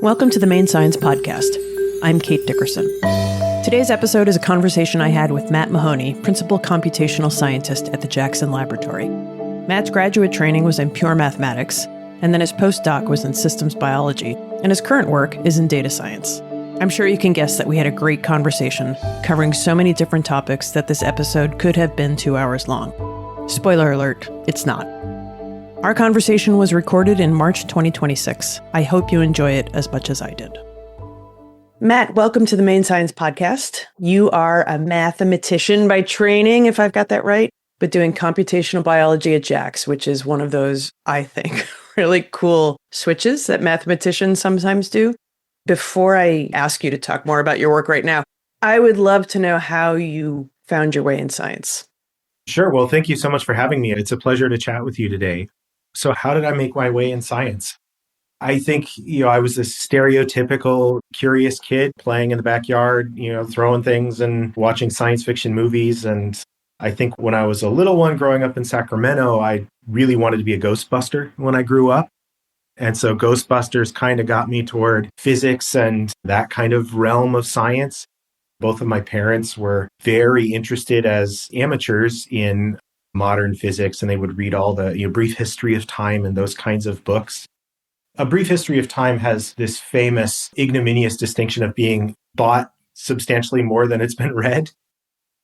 Welcome to the Maine Science Podcast. I'm Kate Dickerson. Today's episode is a conversation I had with Matt Mahoney, Principal Computational Scientist at the Jackson Laboratory. Matt's graduate training was in pure mathematics, and then his postdoc was in systems biology, and his current work is in data science. I'm sure you can guess that we had a great conversation covering so many different topics that this episode could have been 2 hours long. Spoiler alert, it's not. Our conversation was recorded in March 2026. I hope you enjoy it as much as I did. Matt, welcome to the Maine Science Podcast. You are a mathematician by training, if I've got that right, but doing computational biology at JAX, which is one of those, I think, really cool switches that mathematicians sometimes do. Before I ask you to talk more about your work right now, I would love to know how you found your way in science. Sure. Well, thank you so much for having me. It's a pleasure to chat with you today. So how did I make my way in science? I think, I was a stereotypical curious kid playing in the backyard, throwing things and watching science fiction movies. And I think when I was a little one growing up in Sacramento, I really wanted to be a Ghostbuster when I grew up. And so Ghostbusters kind of got me toward physics and that kind of realm of science. Both of my parents were very interested as amateurs in modern physics, and they would read all the Brief History of Time and those kinds of books. A Brief History of Time has this famous ignominious distinction of being bought substantially more than it's been read.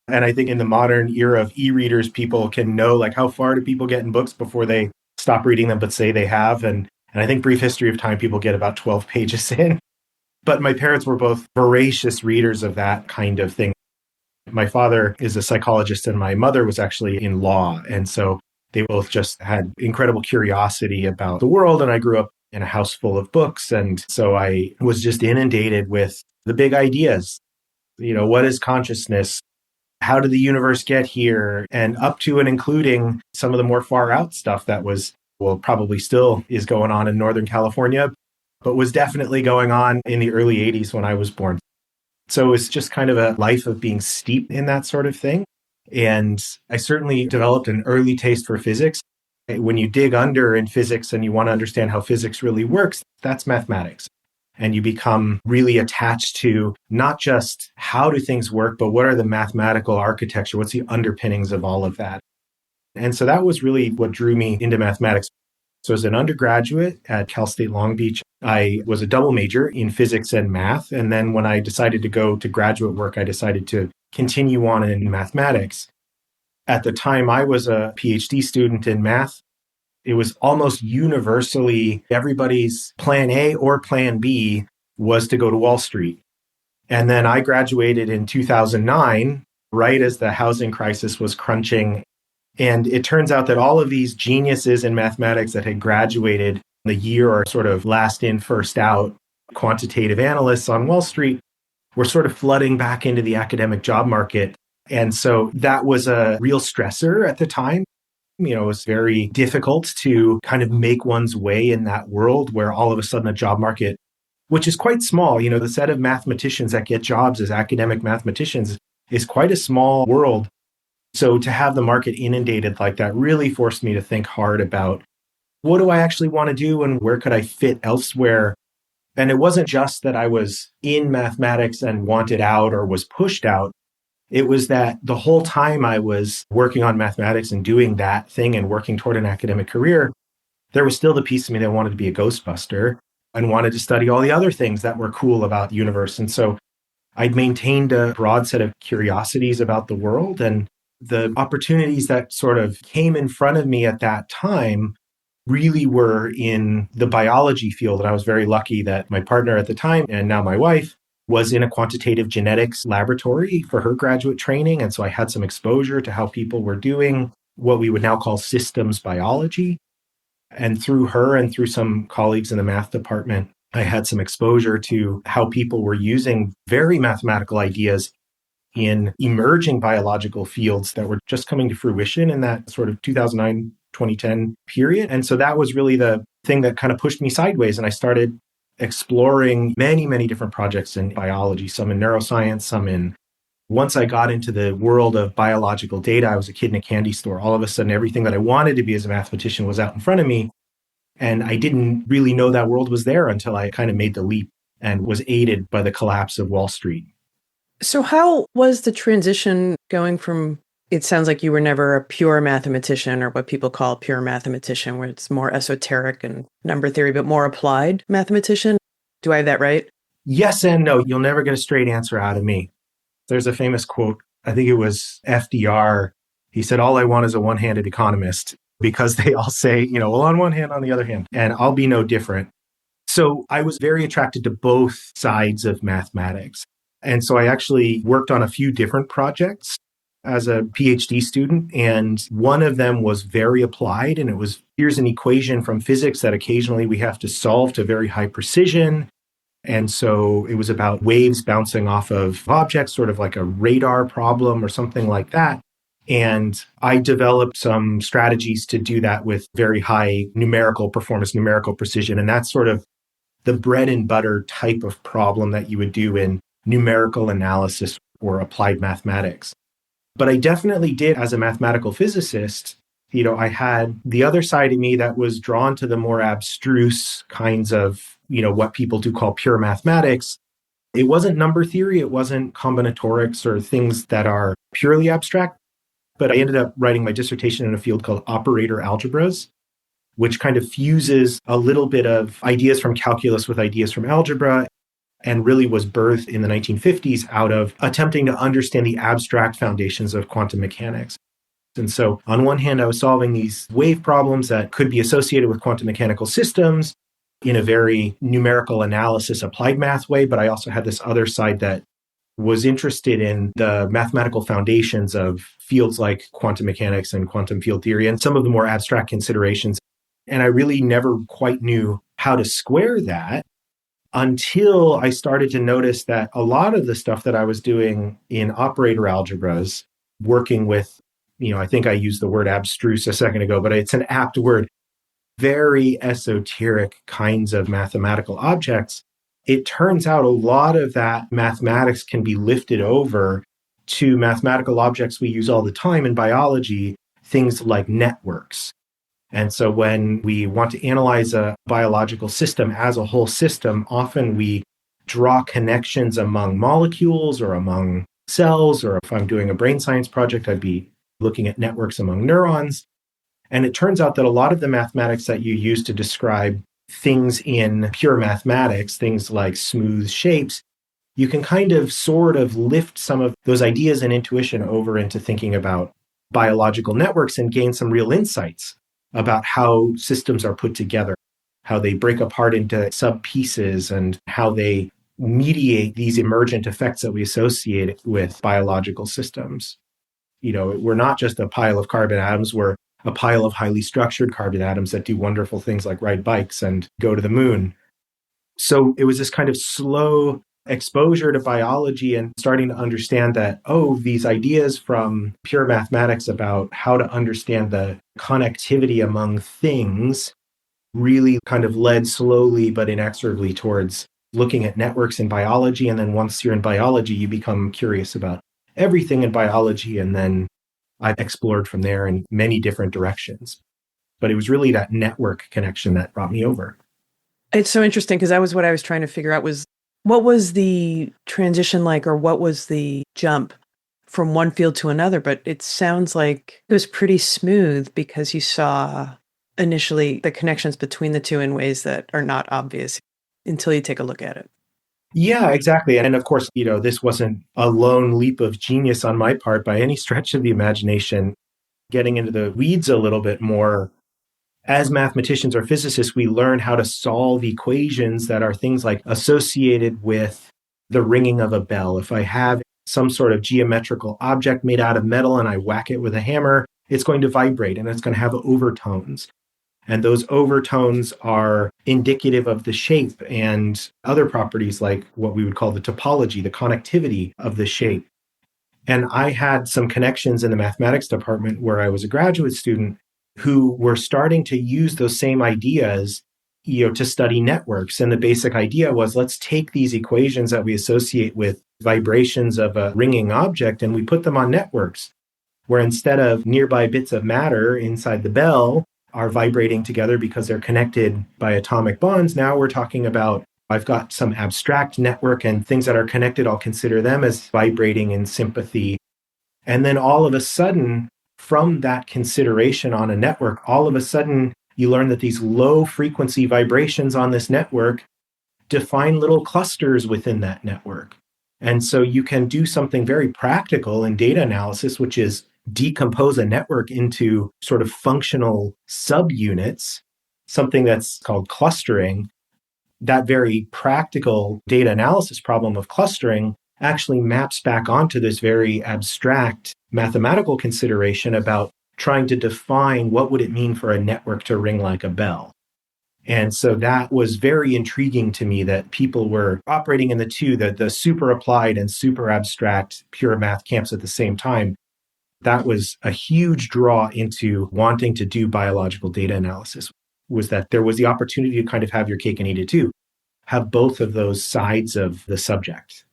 And I think in the modern era of e-readers, people can know how far do people get in books before they stop reading them but say they have. And I think Brief History of Time, people get about 12 pages in. But my parents were both voracious readers of that kind of thing. My father is a psychologist and my mother was actually in law. And so they both just had incredible curiosity about the world. And I grew up in a house full of books. And so I was just inundated with the big ideas. What is consciousness? How did the universe get here? And up to and including some of the more far out stuff that was, probably still is going on in Northern California, but was definitely going on in the early 80s when I was born. So it's just kind of a life of being steeped in that sort of thing. And I certainly developed an early taste for physics. When you dig under in physics and you want to understand how physics really works, that's mathematics. And you become really attached to not just how do things work, but what are the mathematical architecture? What's the underpinnings of all of that? And so that was really what drew me into mathematics. So as an undergraduate at Cal State Long Beach, I was a double major in physics and math. And then when I decided to go to graduate work, I decided to continue on in mathematics. At the time, I was a PhD student in math. It was almost universally everybody's plan A or plan B was to go to Wall Street. And then I graduated in 2009, right as the housing crisis was crunching. And it turns out that all of these geniuses in mathematics that had graduated the year or sort of last in, first out quantitative analysts on Wall Street were sort of flooding back into the academic job market. And so that was a real stressor at the time. It was very difficult to kind of make one's way in that world where all of a sudden the job market, which is quite small, the set of mathematicians that get jobs as academic mathematicians is quite a small world. So to have the market inundated like that really forced me to think hard about what do I actually want to do and where could I fit elsewhere? And it wasn't just that I was in mathematics and wanted out or was pushed out. It was that the whole time I was working on mathematics and doing that thing and working toward an academic career, there was still the piece of me that wanted to be a Ghostbuster and wanted to study all the other things that were cool about the universe. And so I'd maintained a broad set of curiosities about the world, and the opportunities that sort of came in front of me at that time really were in the biology field. And I was very lucky that my partner at the time, and now my wife, was in a quantitative genetics laboratory for her graduate training. And so I had some exposure to how people were doing what we would now call systems biology. And through her and through some colleagues in the math department, I had some exposure to how people were using very mathematical ideas in emerging biological fields that were just coming to fruition in that sort of 2009, 2010 period. And so that was really the thing that kind of pushed me sideways. And I started exploring many, many different projects in biology, some in neuroscience, once I got into the world of biological data, I was a kid in a candy store. All of a sudden, everything that I wanted to be as a mathematician was out in front of me. And I didn't really know that world was there until I kind of made the leap and was aided by the collapse of Wall Street. So how was the transition going from, it sounds like you were never a pure mathematician or what people call a pure mathematician, where it's more esoteric and number theory, but more applied mathematician. Do I have that right? Yes and no. You'll never get a straight answer out of me. There's a famous quote, I think it was FDR. He said, all I want is a one-handed economist, because they all say, well, on one hand, on the other hand, and I'll be no different. So I was very attracted to both sides of mathematics. And so I actually worked on a few different projects as a PhD student. And one of them was very applied. And it was, here's an equation from physics that occasionally we have to solve to very high precision. And so it was about waves bouncing off of objects, sort of like a radar problem or something like that. And I developed some strategies to do that with very high numerical performance, numerical precision. And that's sort of the bread and butter type of problem that you would do in numerical analysis or applied mathematics. But I definitely did, as a mathematical physicist, I had the other side of me that was drawn to the more abstruse kinds of, what people do call pure mathematics. It wasn't number theory, it wasn't combinatorics or things that are purely abstract. But I ended up writing my dissertation in a field called operator algebras, which kind of fuses a little bit of ideas from calculus with ideas from algebra, and really was birthed in the 1950s out of attempting to understand the abstract foundations of quantum mechanics. And so on one hand, I was solving these wave problems that could be associated with quantum mechanical systems in a very numerical analysis, applied math way. But I also had this other side that was interested in the mathematical foundations of fields like quantum mechanics and quantum field theory and some of the more abstract considerations. And I really never quite knew how to square that until I started to notice that a lot of the stuff that I was doing in operator algebras, working with, I think I used the word abstruse a second ago, but it's an apt word, very esoteric kinds of mathematical objects. It turns out a lot of that mathematics can be lifted over to mathematical objects we use all the time in biology, things like networks. And so when we want to analyze a biological system as a whole system, often we draw connections among molecules or among cells, or if I'm doing a brain science project, I'd be looking at networks among neurons. And it turns out that a lot of the mathematics that you use to describe things in pure mathematics, things like smooth shapes, you can kind of sort of lift some of those ideas and intuition over into thinking about biological networks and gain some real insights about how systems are put together, how they break apart into sub-pieces, and how they mediate these emergent effects that we associate with biological systems. We're not just a pile of carbon atoms, we're a pile of highly structured carbon atoms that do wonderful things like ride bikes and go to the moon. So it was this kind of slow exposure to biology and starting to understand that, these ideas from pure mathematics about how to understand the connectivity among things really kind of led slowly but inexorably towards looking at networks in biology. And then once you're in biology, you become curious about everything in biology. And then I explored from there in many different directions. But it was really that network connection that brought me over. It's so interesting because that was what I was trying to figure out was what was the transition like, or what was the jump from one field to another? But it sounds like it was pretty smooth because you saw initially the connections between the two in ways that are not obvious until you take a look at it. Yeah, exactly. And of course, this wasn't a lone leap of genius on my part by any stretch of the imagination. Getting into the weeds a little bit more, as mathematicians or physicists, we learn how to solve equations that are things like associated with the ringing of a bell. If I have some sort of geometrical object made out of metal and I whack it with a hammer, it's going to vibrate and it's going to have overtones. And those overtones are indicative of the shape and other properties like what we would call the topology, the connectivity of the shape. And I had some connections in the mathematics department where I was a graduate student who were starting to use those same ideas, to study networks. And the basic idea was, let's take these equations that we associate with vibrations of a ringing object and we put them on networks, where instead of nearby bits of matter inside the bell, are vibrating together because they're connected by atomic bonds. Now we're talking about I've got some abstract network and things that are connected. I'll consider them as vibrating in sympathy. And then all of a sudden, from that consideration on a network, all of a sudden you learn that these low frequency vibrations on this network define little clusters within that network. And so you can do something very practical in data analysis, which is decompose a network into sort of functional subunits, something that's called clustering. That very practical data analysis problem of clustering actually maps back onto this very abstract mathematical consideration about trying to define what would it mean for a network to ring like a bell. And so that was very intriguing to me that people were operating in the super applied and super abstract pure math camps at the same time. That was a huge draw into wanting to do biological data analysis, was that there was the opportunity to kind of have your cake and eat it too, have both of those sides of the subject.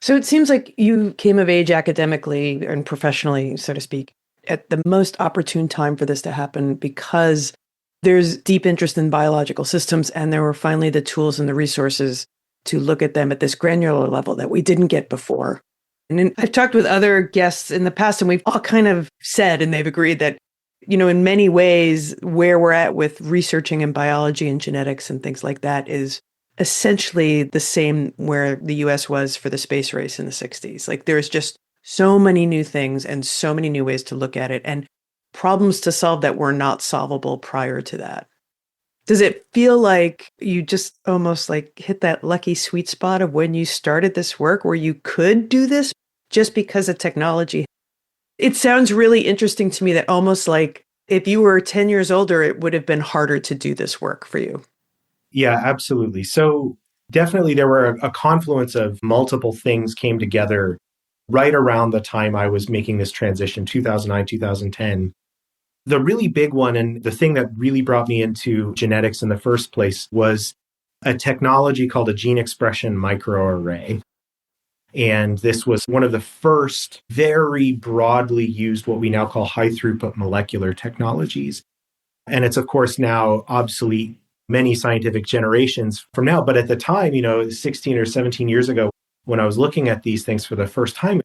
So it seems like you came of age academically and professionally, so to speak, at the most opportune time for this to happen because there's deep interest in biological systems and there were finally the tools and the resources to look at them at this granular level that we didn't get before. And then I've talked with other guests in the past and we've all kind of said, and they've agreed that, in many ways, where we're at with researching in biology and genetics and things like that is essentially the same where the US was for the space race in the 60s. Like there's just so many new things and so many new ways to look at it and problems to solve that were not solvable prior to that. Does it feel like you just almost like hit that lucky sweet spot of when you started this work where you could do this just because of technology? It sounds really interesting to me that almost like if you were 10 years older, it would have been harder to do this work for you. Yeah, absolutely. So definitely there were a confluence of multiple things came together right around the time I was making this transition, 2009, 2010. The really big one and the thing that really brought me into genetics in the first place was a technology called a gene expression microarray. And this was one of the first very broadly used, what we now call high throughput molecular technologies. And it's, of course, now obsolete many scientific generations from now. But at the time, 16 or 17 years ago, when I was looking at these things for the first time,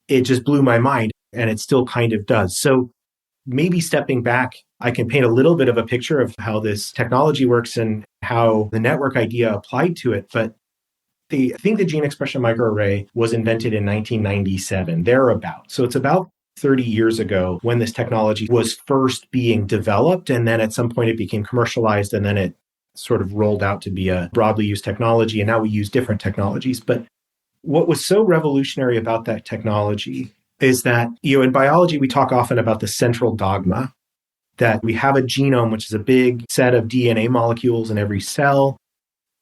it just blew my mind. And it still kind of does. So maybe stepping back, I can paint a little bit of a picture of how this technology works and how the network idea applied to it. But I think the gene expression microarray was invented in 1997, thereabouts. So it's about 30 years ago when this technology was first being developed. And then at some point it became commercialized and then it sort of rolled out to be a broadly used technology. And now we use different technologies. But what was so revolutionary about that technology is that, in biology, we talk often about the central dogma, that we have a genome, which is a big set of DNA molecules in every cell.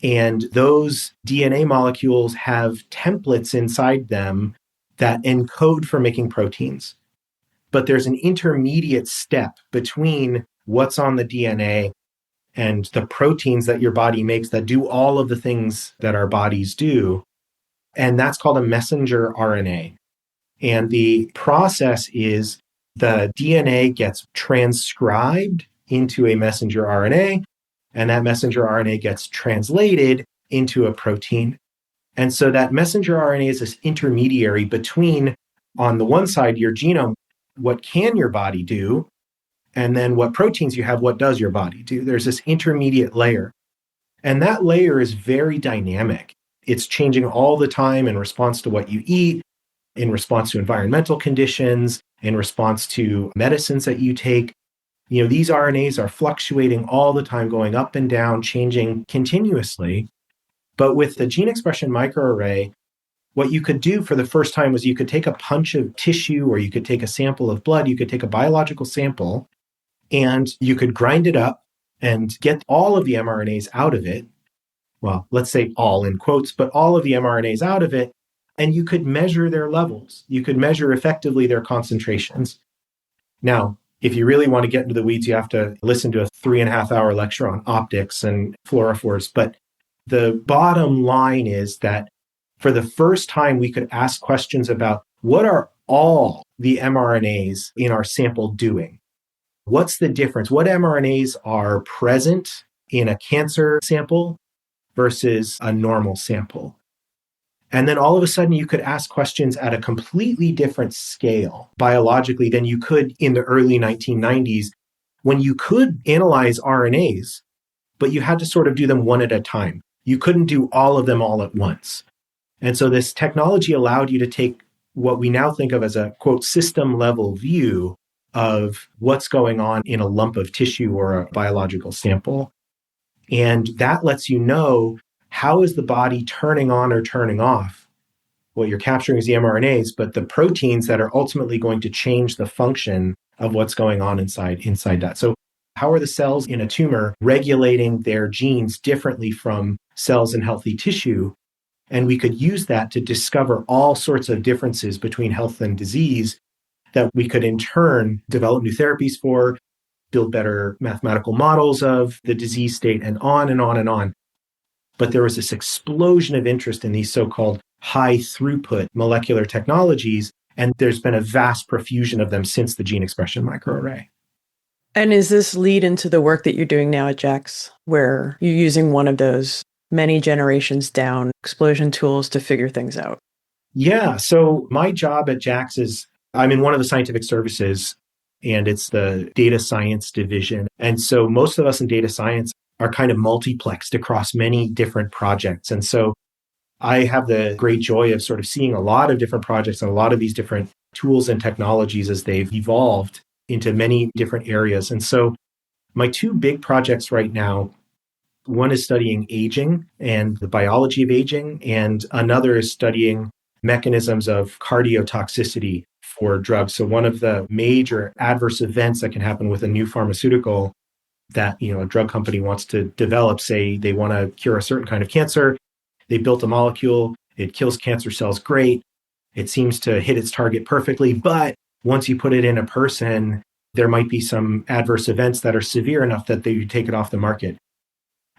And those DNA molecules have templates inside them that encode for making proteins. But there's an intermediate step between what's on the DNA and the proteins that your body makes that do all of the things that our bodies do. And that's called a messenger RNA. And the process is the DNA gets transcribed into a messenger RNA, and that messenger RNA gets translated into a protein. And so that messenger RNA is this intermediary between, on the one side, your genome, what can your body do? And then what proteins you have, what does your body do? There's this intermediate layer. And that layer is very dynamic. It's changing all the time in response to what you eat, in response to environmental conditions, in response to medicines that you take. These RNAs are fluctuating all the time, going up and down, changing continuously. But with the gene expression microarray, what you could do for the first time was you could take a punch of tissue or you could take a sample of blood, you could take a biological sample, and you could grind it up and get all of the mRNAs out of it. Well, let's say all in quotes, but all of the mRNAs out of it. And you could measure their levels. You could measure effectively their concentrations. Now, if you really want to get into the weeds, you have to listen to a 3.5-hour lecture on optics and fluorophores. But the bottom line is that for the first time, we could ask questions about what are all the mRNAs in our sample doing? what's the difference? What mRNAs are present in a cancer sample versus a normal sample? And then all of a sudden, you could ask questions at a completely different scale biologically than you could in the early 1990s, when you could analyze RNAs, but you had to sort of do them one at a time. You couldn't do all of them all at once. And so this technology allowed you to take what we now think of as a, quote, system level view of what's going on in a lump of tissue or a biological sample. And that lets you know, how is the body turning on or turning off? What you're capturing is the mRNAs, but the proteins that are ultimately going to change the function of what's going on inside that. So how are the cells in a tumor regulating their genes differently from cells in healthy tissue? And we could use that to discover all sorts of differences between health and disease that we could in turn develop new therapies for, build better mathematical models of the disease state, and on and on and on. But there was this explosion of interest in these so-called high throughput molecular technologies, and there's been a vast profusion of them since the gene expression microarray. And is this lead into the work that you're doing now at JAX, where you're using one of those many generations down explosion tools to figure things out? Yeah. So my job at JAX is, I'm in one of the scientific services, and it's the data science division. And so most of us in data science are kind of multiplexed across many different projects. And so I have the great joy of sort of seeing a lot of different projects and a lot of these different tools and technologies as they've evolved into many different areas. And so my two big projects right now, one is studying aging and the biology of aging, and another is studying mechanisms of cardiotoxicity for drugs. So one of the major adverse events that can happen with a new pharmaceutical that, a drug company wants to develop, say they want to cure a certain kind of cancer, they built a molecule, it kills cancer cells, great. It seems to hit its target perfectly, but once you put it in a person, there might be some adverse events that are severe enough that you take it off the market.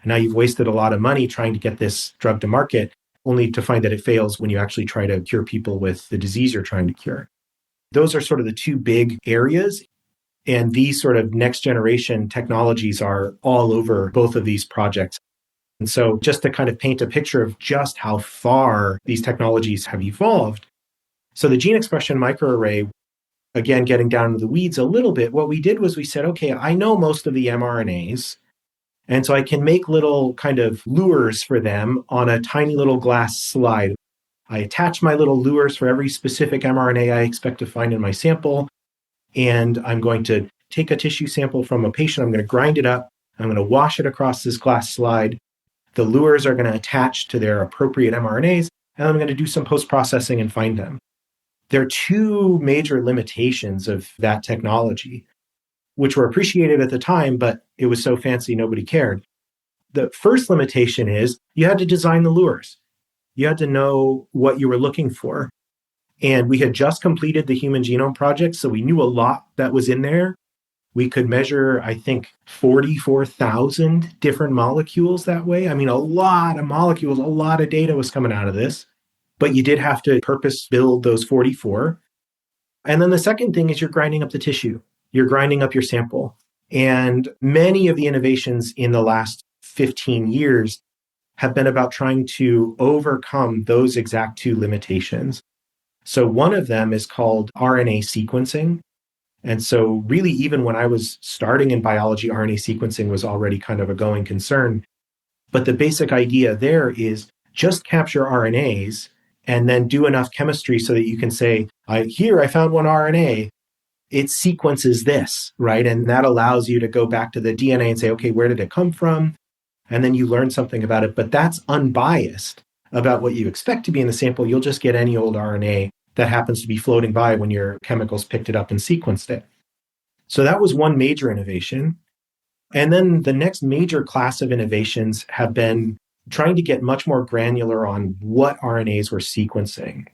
And now you've wasted a lot of money trying to get this drug to market, only to find that it fails when you actually try to cure people with the disease you're trying to cure. Those are sort of the two big areas. And these sort of next generation technologies are all over both of these projects. And so just to kind of paint a picture of just how far these technologies have evolved. So the gene expression microarray, again, getting down into the weeds a little bit, what we did was we said, okay, I know most of the mRNAs. And so I can make little kind of lures for them on a tiny little glass slide. I attach my little lures for every specific mRNA I expect to find in my sample. And I'm going to take a tissue sample from a patient. I'm going to grind it up. I'm going to wash it across this glass slide. The lures are going to attach to their appropriate mRNAs, and I'm going to do some post-processing and find them. There are two major limitations of that technology, which were appreciated at the time, but it was so fancy nobody cared. The first limitation is you had to design the lures. You had to know what you were looking for. And we had just completed the Human Genome Project, so we knew a lot that was in there. We could measure, I think, 44,000 different molecules that way. I mean, a lot of molecules, a lot of data was coming out of this. But you did have to purpose build those 44. And then the second thing is you're grinding up the tissue. You're grinding up your sample. And many of the innovations in the last 15 years have been about trying to overcome those exact two limitations. So one of them is called RNA sequencing. And so really, even when I was starting in biology, RNA sequencing was already kind of a going concern. But the basic idea there is just capture RNAs and then do enough chemistry so that you can say, I found one RNA. It sequences this, right? And that allows you to go back to the DNA and say, okay, where did it come from? And then you learn something about it. But that's unbiased about what you expect to be in the sample. You'll just get any old RNA that happens to be floating by when your chemicals picked it up and sequenced it. So that was one major innovation. And then the next major class of innovations have been trying to get much more granular on what RNAs we're sequencing.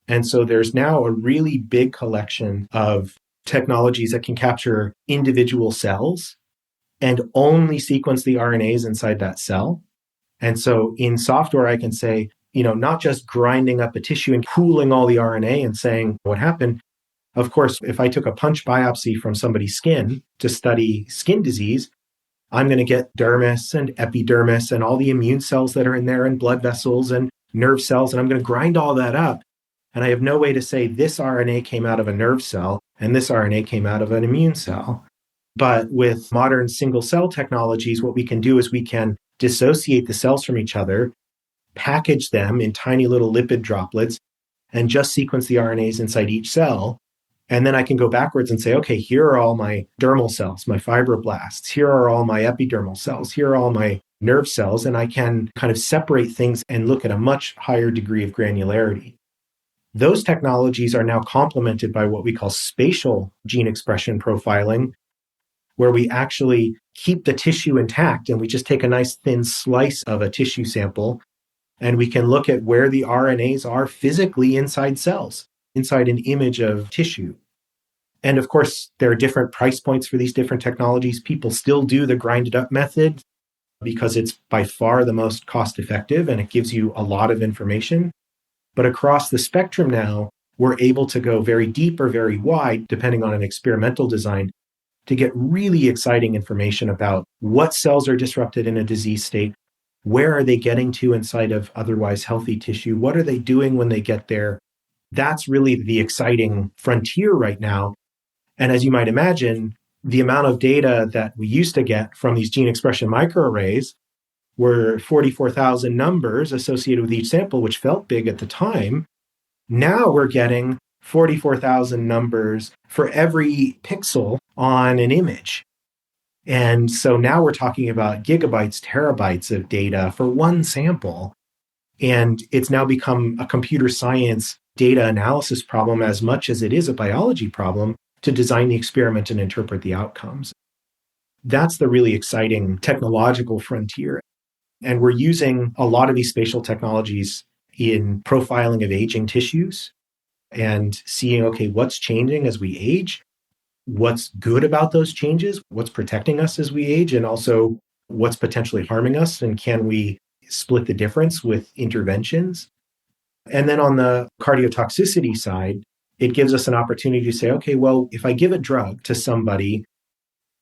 And so there's now a really big collection of technologies that can capture individual cells and only sequence the RNAs inside that cell. And so in software, I can say, not just grinding up a tissue and pooling all the RNA and saying what happened. Of course, if I took a punch biopsy from somebody's skin to study skin disease, I'm going to get dermis and epidermis and all the immune cells that are in there and blood vessels and nerve cells. And I'm going to grind all that up. And I have no way to say this RNA came out of a nerve cell and this RNA came out of an immune cell. But with modern single cell technologies, what we can do is we can dissociate the cells from each other, package them in tiny little lipid droplets, and just sequence the RNAs inside each cell. And then I can go backwards and say, okay, here are all my dermal cells, my fibroblasts. Here are all my epidermal cells. Here are all my nerve cells. And I can kind of separate things and look at a much higher degree of granularity. Those technologies are now complemented by what we call spatial gene expression profiling, where we actually keep the tissue intact and we just take a nice thin slice of a tissue sample and we can look at where the RNAs are physically inside cells, inside an image of tissue. And of course, there are different price points for these different technologies. People still do the grinded up method because it's by far the most cost effective and it gives you a lot of information. But across the spectrum now, we're able to go very deep or very wide, depending on an experimental design, to get really exciting information about what cells are disrupted in a disease state, where are they getting to inside of otherwise healthy tissue, what are they doing when they get there. That's really the exciting frontier right now. And as you might imagine, the amount of data that we used to get from these gene expression microarrays were 44,000 numbers associated with each sample, which felt big at the time. Now we're getting 44,000 numbers for every pixel on an image. And so now we're talking about gigabytes, terabytes of data for one sample. And it's now become a computer science data analysis problem as much as it is a biology problem to design the experiment and interpret the outcomes. That's the really exciting technological frontier. And we're using a lot of these spatial technologies in profiling of aging tissues and seeing, okay, what's changing as we age? What's good about those changes? What's protecting us as we age? And also what's potentially harming us? And can we split the difference with interventions? And then on the cardiotoxicity side, it gives us an opportunity to say, okay, well, if I give a drug to somebody,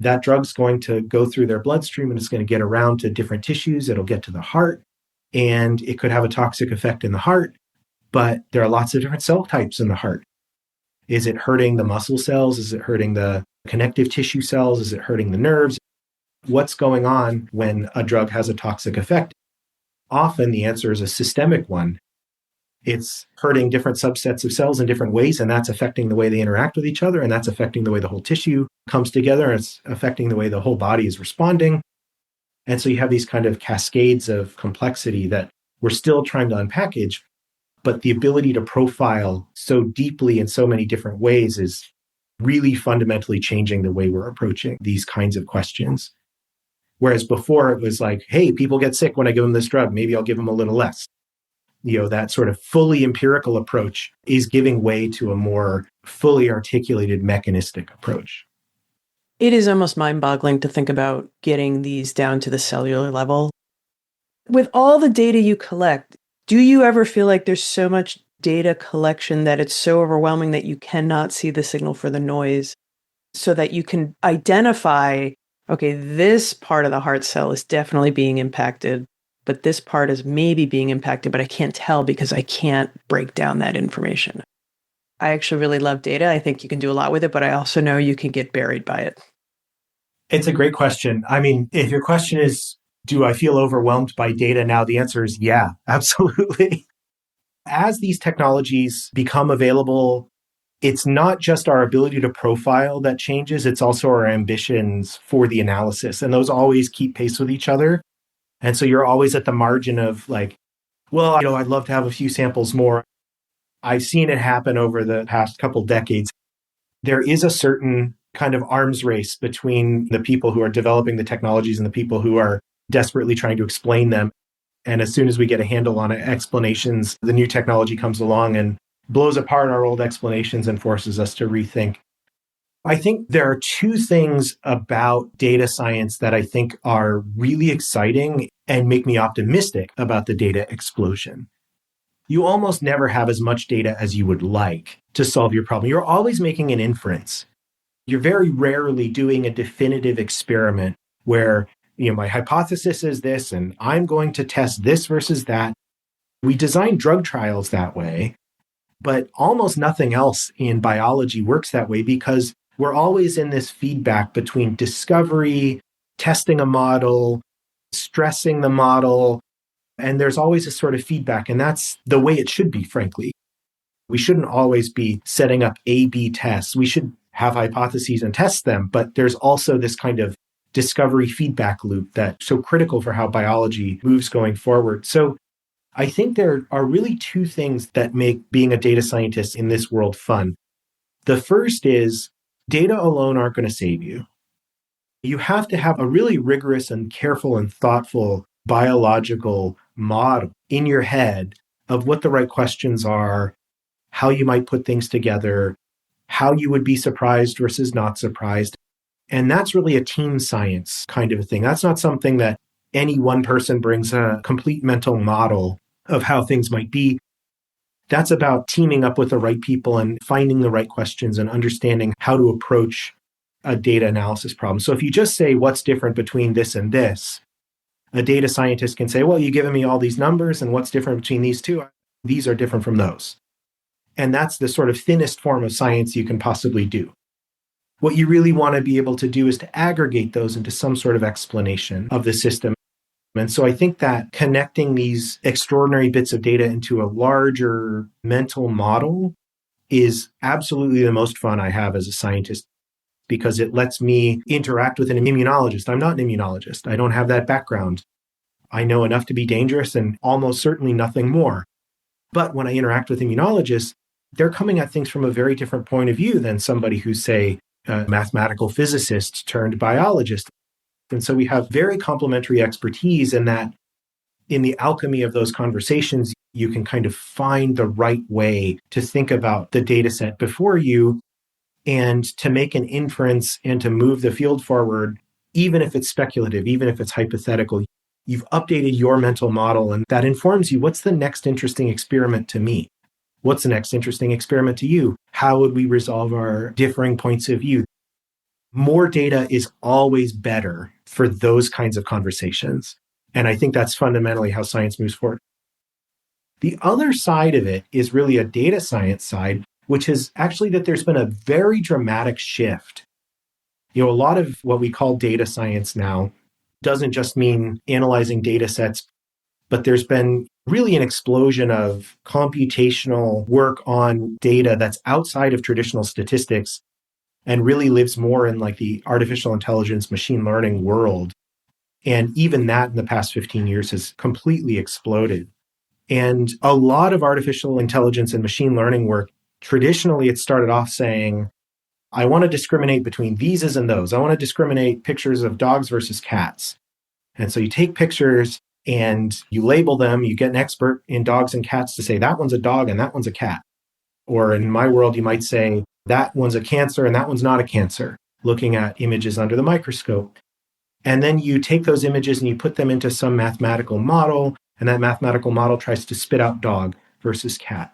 that drug's going to go through their bloodstream and it's going to get around to different tissues. It'll get to the heart and it could have a toxic effect in the heart, but there are lots of different cell types in the heart. Is it hurting the muscle cells? Is it hurting the connective tissue cells? Is it hurting the nerves? What's going on when a drug has a toxic effect? Often the answer is a systemic one. It's hurting different subsets of cells in different ways, and that's affecting the way they interact with each other, and that's affecting the way the whole tissue comes together, and it's affecting the way the whole body is responding. And so you have these kind of cascades of complexity that we're still trying to unpackage, but the ability to profile so deeply in so many different ways is really fundamentally changing the way we're approaching these kinds of questions. Whereas before it was like, hey, people get sick when I give them this drug, maybe I'll give them a little less. That sort of fully empirical approach is giving way to a more fully articulated mechanistic approach. It is almost mind-boggling to think about getting these down to the cellular level. With all the data you collect, do you ever feel like there's so much data collection that it's so overwhelming that you cannot see the signal for the noise so that you can identify, okay, this part of the heart cell is definitely being impacted, but this part is maybe being impacted, but I can't tell because I can't break down that information. I actually really love data. I think you can do a lot with it, but I also know you can get buried by it. It's a great question. I mean, if your question is, do I feel overwhelmed by data now? The answer is yeah, absolutely. As these technologies become available, it's not just our ability to profile that changes, it's also our ambitions for the analysis. And those always keep pace with each other. And so you're always at the margin of like, well, I'd love to have a few samples more. I've seen it happen over the past couple decades. There is a certain kind of arms race between the people who are developing the technologies and the people who are desperately trying to explain them. And as soon as we get a handle on explanations, the new technology comes along and blows apart our old explanations and forces us to rethink. I think there are two things about data science that I think are really exciting and make me optimistic about the data explosion. you almost never have as much data as you would like to solve your problem. You're always making an inference. You're very rarely doing a definitive experiment where, my hypothesis is this, and I'm going to test this versus that. We design drug trials that way, but almost nothing else in biology works that way because we're always in this feedback between discovery, testing a model, stressing the model, and there's always a sort of feedback. And that's the way it should be, frankly. We shouldn't always be setting up A/B tests. We should have hypotheses and test them, but there's also this kind of discovery feedback loop that's so critical for how biology moves going forward. So I think there are really two things that make being a data scientist in this world fun. The first is data alone aren't going to save you. You have to have a really rigorous and careful and thoughtful biological model in your head of what the right questions are, how you might put things together, how you would be surprised versus not surprised. And that's really a team science kind of a thing. That's not something that any one person brings a complete mental model of how things might be. That's about teaming up with the right people and finding the right questions and understanding how to approach a data analysis problem. So if you just say, what's different between this and this, a data scientist can say, well, you've given me all these numbers, and what's different between these two? These are different from those. And that's the sort of thinnest form of science you can possibly do. What you really want to be able to do is to aggregate those into some sort of explanation of the system. And so I think that connecting these extraordinary bits of data into a larger mental model is absolutely the most fun I have as a scientist, because it lets me interact with an immunologist. I'm not an immunologist. I don't have that background. I know enough to be dangerous and almost certainly nothing more. But when I interact with immunologists, they're coming at things from a very different point of view than somebody who's, say, a mathematical physicist turned biologist. And so we have very complementary expertise in that in the alchemy of those conversations, you can kind of find the right way to think about the data set before you and to make an inference and to move the field forward, even if it's speculative, even if it's hypothetical. You've updated your mental model, and that informs you, what's the next interesting experiment to me? What's the next interesting experiment to you? How would we resolve our differing points of view? More data is always better for those kinds of conversations. And I think that's fundamentally how science moves forward. The other side of it is really a data science side, which is actually that there's been a very dramatic shift. A lot of what we call data science now doesn't just mean analyzing data sets, but there's been really an explosion of computational work on data that's outside of traditional statistics and really lives more in like the artificial intelligence, machine learning world. And even that in the past 15 years has completely exploded. And a lot of artificial intelligence and machine learning work, traditionally it started off saying, I want to discriminate between these and those. I want to discriminate pictures of dogs versus cats. And so you take pictures and you label them, you get an expert in dogs and cats to say that one's a dog and that one's a cat. Or in my world, you might say that one's a cancer and that one's not a cancer, looking at images under the microscope. And then you take those images and you put them into some mathematical model, and that mathematical model tries to spit out dog versus cat.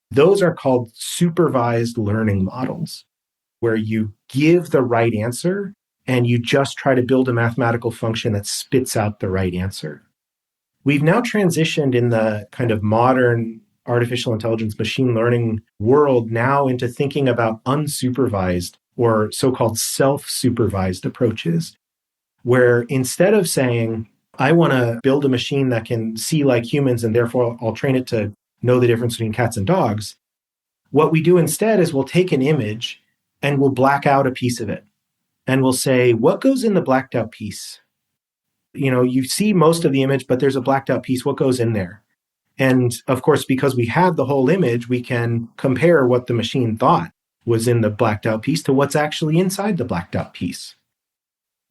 Those are called supervised learning models, where you give the right answer and you just try to build a mathematical function that spits out the right answer. We've now transitioned in the kind of modern artificial intelligence machine learning world now into thinking about unsupervised or so-called self-supervised approaches, where instead of saying, I want to build a machine that can see like humans and therefore I'll train it to know the difference between cats and dogs, what we do instead is we'll take an image and we'll black out a piece of it. And we'll say, what goes in the blacked out piece? You see most of the image, but there's a blacked out piece. What goes in there? And of course, because we have the whole image, we can compare what the machine thought was in the blacked out piece to what's actually inside the blacked out piece.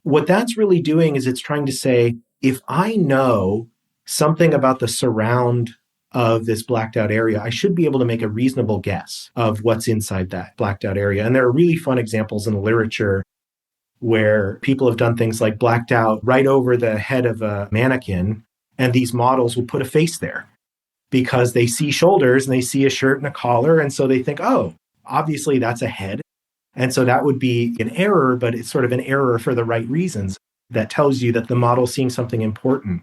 What that's really doing is it's trying to say, if I know something about the surround of this blacked out area, I should be able to make a reasonable guess of what's inside that blacked out area. And there are really fun examples in the literature where people have done things like blacked out right over the head of a mannequin, and these models will put a face there. because they see shoulders and they see a shirt and a collar. And so they think, oh, obviously that's a head. And so that would be an error, but it's sort of an error for the right reasons that tells you that the model's seeing something important.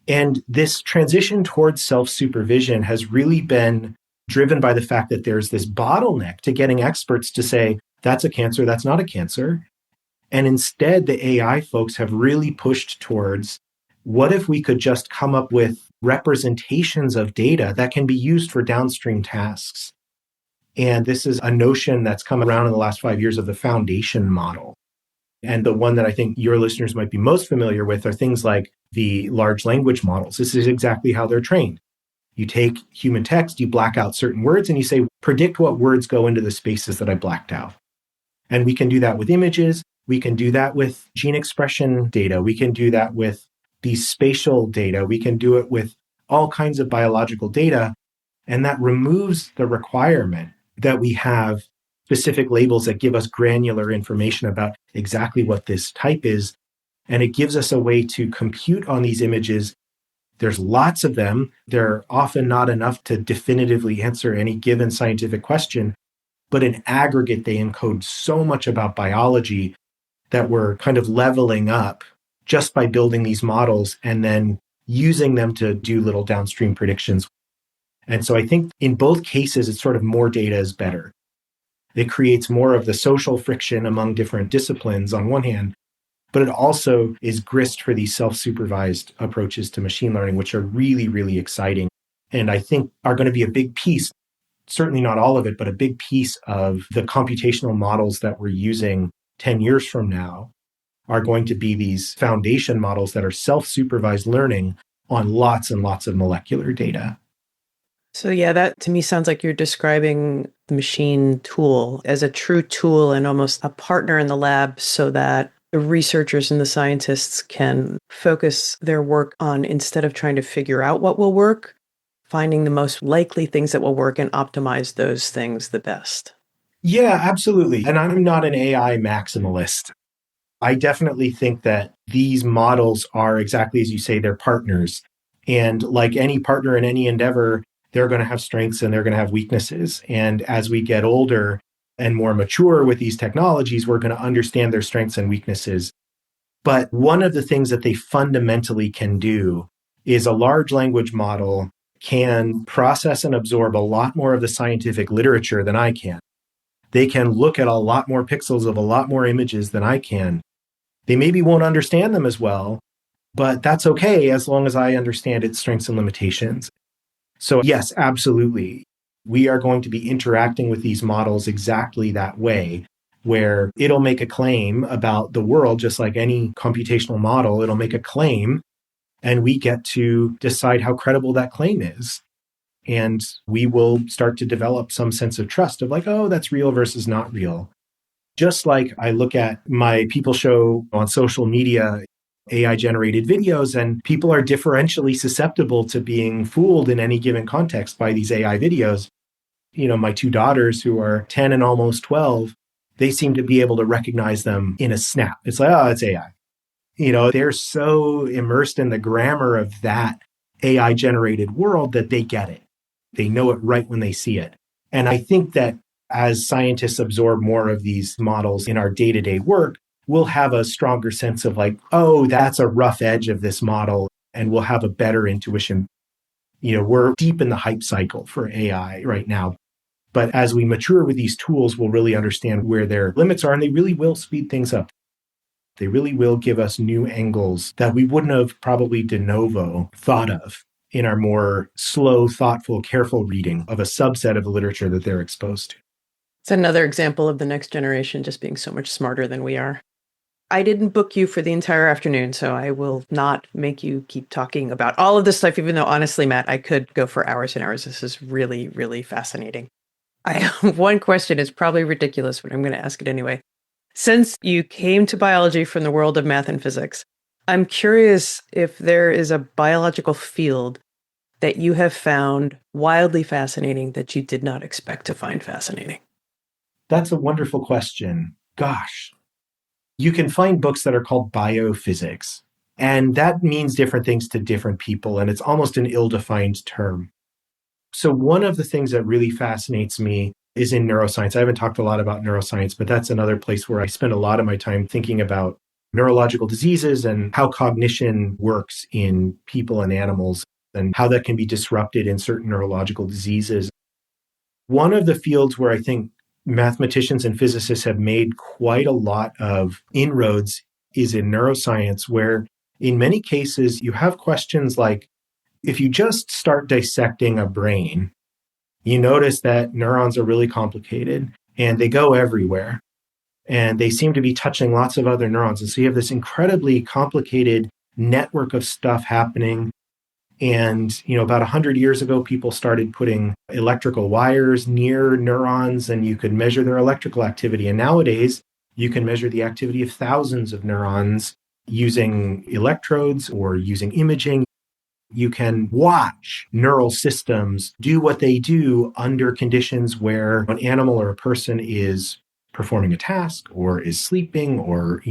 And this transition towards self-supervision has really been driven by the fact that there's this bottleneck to getting experts to say, that's a cancer, that's not a cancer. And instead, the AI folks have really pushed towards, what if we could just come up with representations of data that can be used for downstream tasks? And this is a notion that's come around in the last 5 years of the foundation model. And the one that I think your listeners might be most familiar with are things like the large language models. This is exactly how they're trained. You take human text, you black out certain words, and you say, predict what words go into the spaces that I blacked out. And we can do that with images. We can do that with gene expression data. We can do that with these spatial data. We can do it with all kinds of biological data. And that removes the requirement that we have specific labels that give us granular information about exactly what this type is. And it gives us a way to compute on these images. There's lots of them. They're often not enough to definitively answer any given scientific question, but in aggregate, they encode so much about biology that we're kind of leveling up just by building these models and then using them to do little downstream predictions. And so I think in both cases, it's sort of more data is better. It creates more of the social friction among different disciplines on one hand, but it also is grist for these self-supervised approaches to machine learning, which are really, really exciting. And I think are going to be a big piece, certainly not all of it, but a big piece of the computational models that we're using 10 years from now are going to be these foundation models that are self-supervised learning on lots and lots of molecular data. So yeah, that to me sounds like you're describing the machine tool as a true tool and almost a partner in the lab so that the researchers and the scientists can focus their work on, instead of trying to figure out what will work, finding the most likely things that will work and optimize those things the best. Yeah, absolutely. And I'm not an AI maximalist. I definitely think that these models are exactly as you say, they're partners. And like any partner in any endeavor, they're going to have strengths and they're going to have weaknesses. And as we get older and more mature with these technologies, we're going to understand their strengths and weaknesses. But one of the things that they fundamentally can do is a large language model can process and absorb a lot more of the scientific literature than I can. They can look at a lot more pixels of a lot more images than I can. They maybe won't understand them as well, but that's okay as long as I understand its strengths and limitations. So yes, absolutely. We are going to be interacting with these models exactly that way, where it'll make a claim about the world, just like any computational model, it'll make a claim, and we get to decide how credible that claim is. And we will start to develop some sense of trust of like, oh, that's real versus not real. Just like I look at my people show on social media, AI generated videos, and people are differentially susceptible to being fooled in any given context by these AI videos. You know, my two daughters who are 10 and almost 12, they seem to be able to recognize them in a snap. It's like, oh, it's AI. You know, they're so immersed in the grammar of that AI generated world that they get it. They know it right when they see it. And I think that as scientists absorb more of these models in our day-to-day work, we'll have a stronger sense of like, oh, that's a rough edge of this model, and we'll have a better intuition. You know, we're deep in the hype cycle for AI right now. But as we mature with these tools, we'll really understand where their limits are, and they really will speed things up. They really will give us new angles that we wouldn't have probably de novo thought of in our more slow, thoughtful, careful reading of a subset of the literature that they're exposed to. It's another example of the next generation just being so much smarter than we are. I didn't book you for the entire afternoon, so I will not make you keep talking about all of this stuff, even though honestly, Matt, I could go for hours and hours. This is really, really fascinating. I have one question. It's probably ridiculous, but I'm going to ask it anyway. Since you came to biology from the world of math and physics, I'm curious if there is a biological field that you have found wildly fascinating that you did not expect to find fascinating. That's a wonderful question. Gosh, you can find books that are called biophysics, and that means different things to different people, and it's almost an ill-defined term. So one of the things that really fascinates me is in neuroscience. I haven't talked a lot about neuroscience, but that's another place where I spend a lot of my time thinking about neurological diseases and how cognition works in people and animals and how that can be disrupted in certain neurological diseases. One of the fields where I think mathematicians and physicists have made quite a lot of inroads is in neuroscience, where in many cases you have questions like, if you just start dissecting a brain, you notice that neurons are really complicated and they go everywhere and they seem to be touching lots of other neurons. And so you have this incredibly complicated network of stuff happening. And, about 100 years ago, people started putting electrical wires near neurons and you could measure their electrical activity. And nowadays, you can measure the activity of thousands of neurons using electrodes or using imaging. You can watch neural systems do what they do under conditions where an animal or a person is performing a task or is sleeping or,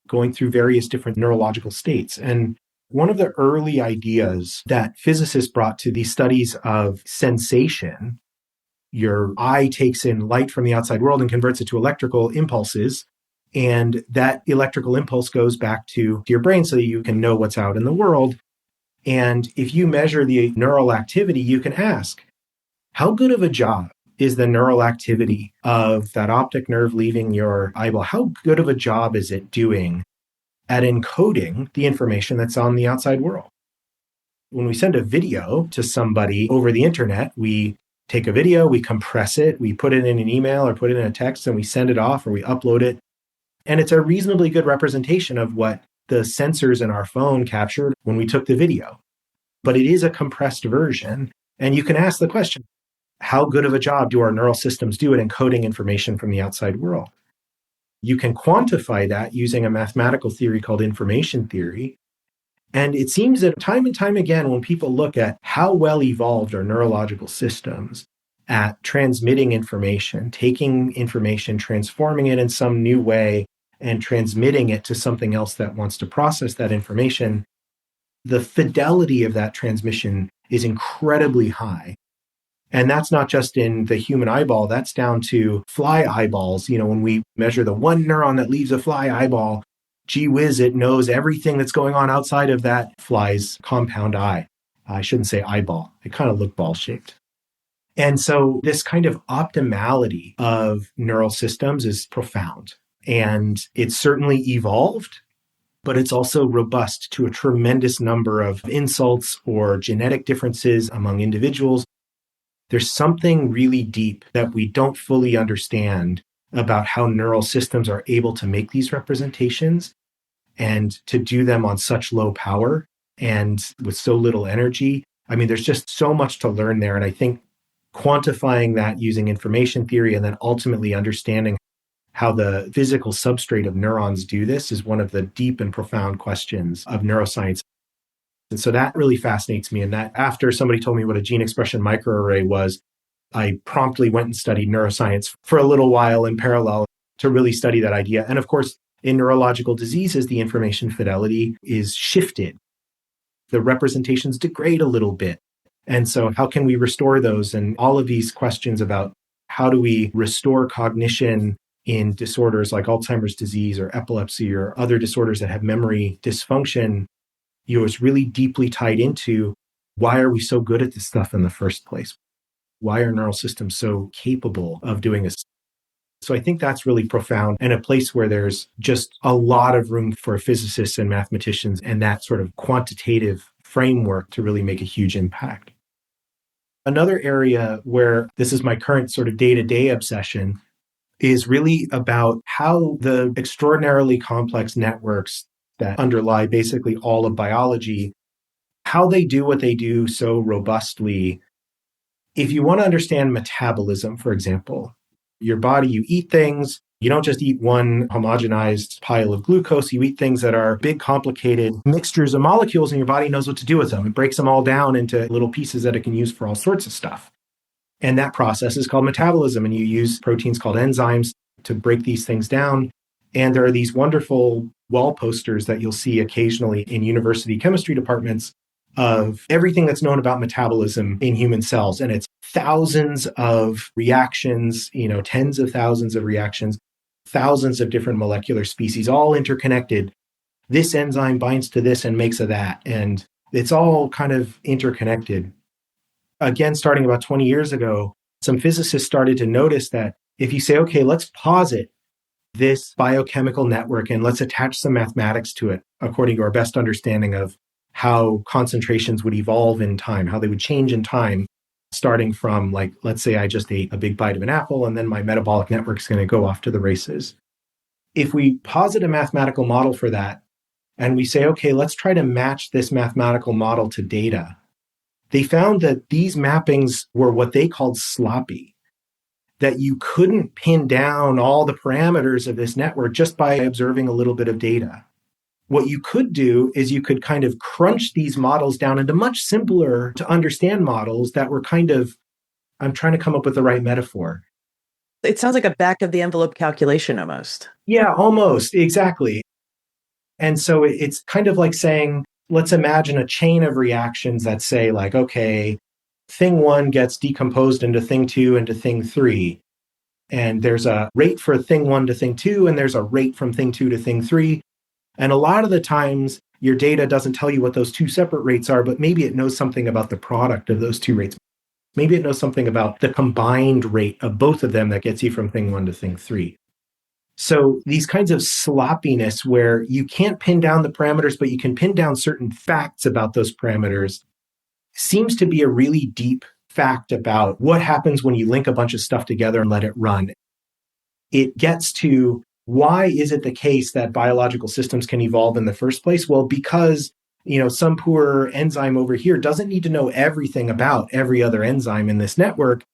going through various different neurological states. And one of the early ideas that physicists brought to these studies of sensation, your eye takes in light from the outside world and converts it to electrical impulses. And that electrical impulse goes back to your brain so that you can know what's out in the world. And if you measure the neural activity, you can ask, how good of a job is the neural activity of that optic nerve leaving your eyeball? How good of a job is it doing at encoding the information that's on the outside world? When we send a video to somebody over the internet, we take a video, we compress it, we put it in an email or put it in a text, and we send it off or we upload it. And it's a reasonably good representation of what the sensors in our phone captured when we took the video. But it is a compressed version. And you can ask the question, how good of a job do our neural systems do at encoding information from the outside world? You can quantify that using a mathematical theory called information theory. And it seems that time and time again, when people look at how well evolved our neurological systems at transmitting information, taking information, transforming it in some new way, and transmitting it to something else that wants to process that information, the fidelity of that transmission is incredibly high. And that's not just in the human eyeball, that's down to fly eyeballs. When we measure the one neuron that leaves a fly eyeball, gee whiz, it knows everything that's going on outside of that fly's compound eye. I shouldn't say eyeball. It kind of looked ball-shaped. And so this kind of optimality of neural systems is profound. And it's certainly evolved, but it's also robust to a tremendous number of insults or genetic differences among individuals. There's something really deep that we don't fully understand about how neural systems are able to make these representations and to do them on such low power and with so little energy. I mean, there's just so much to learn there. And I think quantifying that using information theory and then ultimately understanding how the physical substrate of neurons do this is one of the deep and profound questions of neuroscience. And so that really fascinates me. And that after somebody told me what a gene expression microarray was, I promptly went and studied neuroscience for a little while in parallel to really study that idea. And of course, in neurological diseases, the information fidelity is shifted. The representations degrade a little bit. And so how can we restore those? And all of these questions about how do we restore cognition in disorders like Alzheimer's disease or epilepsy or other disorders that have memory dysfunction, is really deeply tied into why are we so good at this stuff in the first place? Why are neural systems so capable of doing this? So I think that's really profound and a place where there's just a lot of room for physicists and mathematicians and that sort of quantitative framework to really make a huge impact. Another area where this is my current sort of day-to-day obsession is really about how the extraordinarily complex networks that underlie basically all of biology, how they do what they do so robustly. If you want to understand metabolism, for example, your body, you eat things, you don't just eat one homogenized pile of glucose, you eat things that are big, complicated mixtures of molecules, and your body knows what to do with them. It breaks them all down into little pieces that it can use for all sorts of stuff. And that process is called metabolism, and you use proteins called enzymes to break these things down. And there are these wonderful wall posters that you'll see occasionally in university chemistry departments of everything that's known about metabolism in human cells. And it's thousands of reactions, tens of thousands of reactions, thousands of different molecular species, all interconnected. This enzyme binds to this and makes a that. And it's all kind of interconnected. Again, starting about 20 years ago, some physicists started to notice that if you say, okay, let's posit this biochemical network and let's attach some mathematics to it, according to our best understanding of how concentrations would evolve in time, how they would change in time, starting from, like, let's say I just ate a big bite of an apple and then my metabolic network is going to go off to the races. If we posit a mathematical model for that and we say, okay, let's try to match this mathematical model to data, they found that these mappings were what they called sloppy, that you couldn't pin down all the parameters of this network just by observing a little bit of data. What you could do is you could kind of crunch these models down into much simpler to understand models that were I'm trying to come up with the right metaphor. It sounds like a back of the envelope calculation almost. Yeah, almost, exactly. And so it's kind of like saying, let's imagine a chain of reactions that say, like, okay, thing one gets decomposed into thing two into thing three. And there's a rate for thing one to thing two, and there's a rate from thing two to thing three. And a lot of the times, your data doesn't tell you what those two separate rates are, but maybe it knows something about the product of those two rates. Maybe it knows something about the combined rate of both of them that gets you from thing one to thing three. So these kinds of sloppiness where you can't pin down the parameters, but you can pin down certain facts about those parameters seems to be a really deep fact about what happens when you link a bunch of stuff together and let it run. It gets to, why is it the case that biological systems can evolve in the first place? Well, because, some poor enzyme over here doesn't need to know everything about every other enzyme in this network.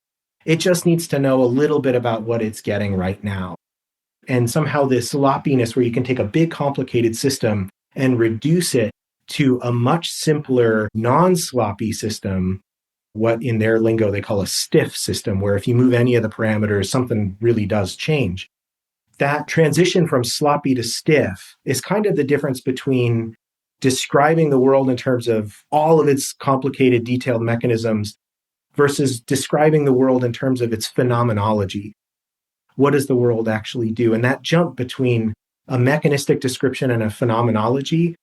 It just needs to know a little bit about what it's getting right now. And somehow this sloppiness where you can take a big complicated system and reduce it to a much simpler, non-sloppy system, what in their lingo they call a stiff system, where if you move any of the parameters, something really does change. That transition from sloppy to stiff is kind of the difference between describing the world in terms of all of its complicated, detailed mechanisms versus describing the world in terms of its phenomenology. What does the world actually do? And that jump between a mechanistic description and a phenomenology,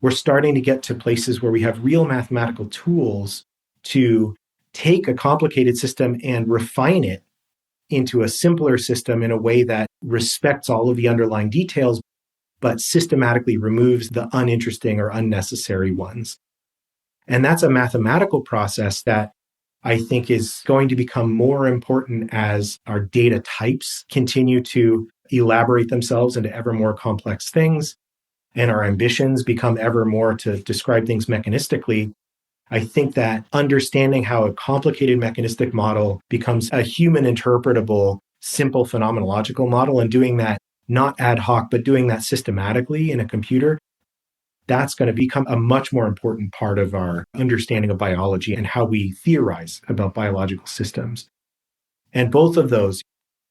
we're starting to get to places where we have real mathematical tools to take a complicated system and refine it into a simpler system in a way that respects all of the underlying details, but systematically removes the uninteresting or unnecessary ones. And that's a mathematical process that I think is going to become more important as our data types continue to elaborate themselves into ever more complex things, and our ambitions become ever more to describe things mechanistically. I think that understanding how a complicated mechanistic model becomes a human interpretable, simple phenomenological model, and doing that not ad hoc, but doing that systematically in a computer, that's going to become a much more important part of our understanding of biology and how we theorize about biological systems. And both of those,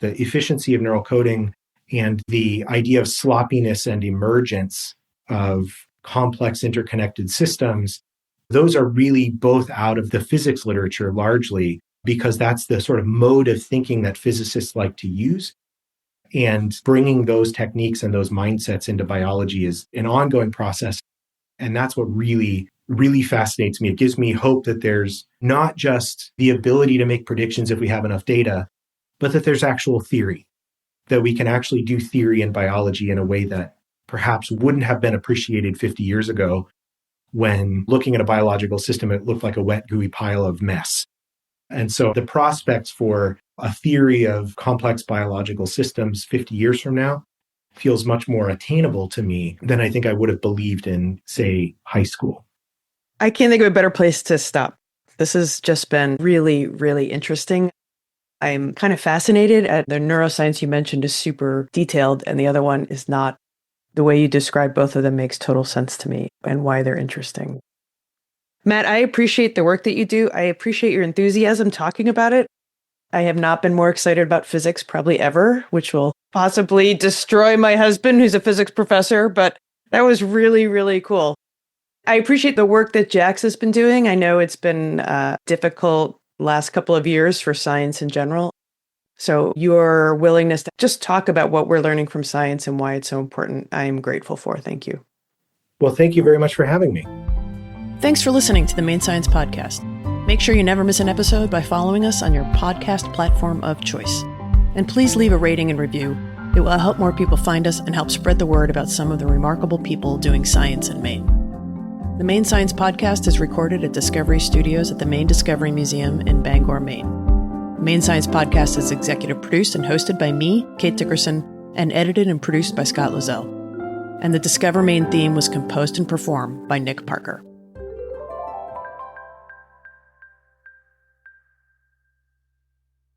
the efficiency of neural coding and the idea of sloppiness and emergence of complex interconnected systems, those are really both out of the physics literature largely, because that's the sort of mode of thinking that physicists like to use. And bringing those techniques and those mindsets into biology is an ongoing process. And that's what really, really fascinates me. It gives me hope that there's not just the ability to make predictions if we have enough data, but that there's actual theory, that we can actually do theory in biology in a way that perhaps wouldn't have been appreciated 50 years ago, when looking at a biological system, it looked like a wet, gooey pile of mess. And so the prospects for a theory of complex biological systems 50 years from now feels much more attainable to me than I think I would have believed in, say, high school. I can't think of a better place to stop. This has just been really, really interesting. I'm kind of fascinated at the neuroscience you mentioned is super detailed, and the other one is not. The way you describe both of them makes total sense to me and why they're interesting. Matt, I appreciate the work that you do. I appreciate your enthusiasm talking about it. I have not been more excited about physics probably ever, which will possibly destroy my husband, who's a physics professor, but that was really, really cool. I appreciate the work that Jax has been doing. I know it's been a difficult last couple of years for science in general. So your willingness to just talk about what we're learning from science and why it's so important, I am grateful for. Thank you. Well, thank you very much for having me. Thanks for listening to the Maine Science Podcast. Make sure you never miss an episode by following us on your podcast platform of choice. And please leave a rating and review. It will help more people find us and help spread the word about some of the remarkable people doing science in Maine. The Maine Science Podcast is recorded at Discovery Studios at the Maine Discovery Museum in Bangor, Maine. The Maine Science Podcast is executive produced and hosted by me, Kate Dickerson, and edited and produced by Scott Loiselle. And the Discover Maine theme was composed and performed by Nick Parker.